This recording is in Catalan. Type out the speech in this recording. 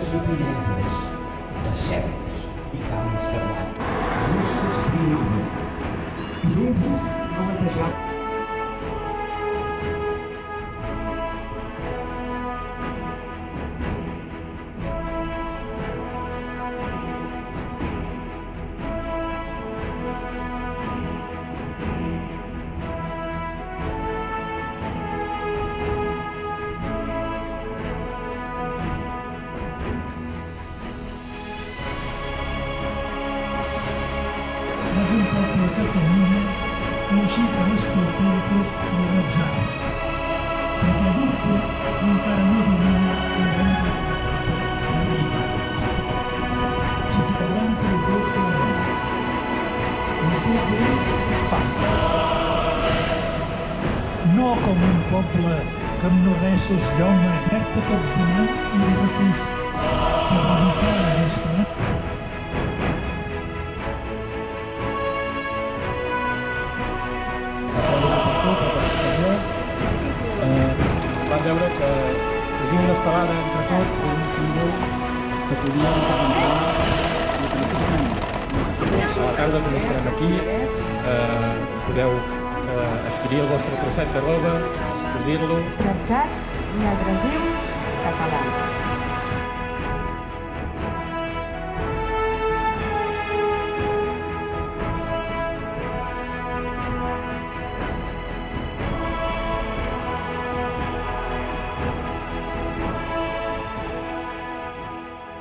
negres i pinegres, de serps i camps de blat, justes brillant, pirumbes aletejats. És un poble de Catalunya que aixeca les palpetes de l'atzar, perquè dubte encara no domina la llengua de l'Ibanes. Si quedem que el Déu fa un poble fa. No com un poble que amb no res es lloma, tracta tots de mà i de refús, per revifar la resta. Van veure que havia una estelada entre tots, un símbol que podia representar el que necessitem. A la tarda, com estarem aquí, podeu adquirir el vostre trosset de roba, cosir-lo. Tratjats i agressius catalans.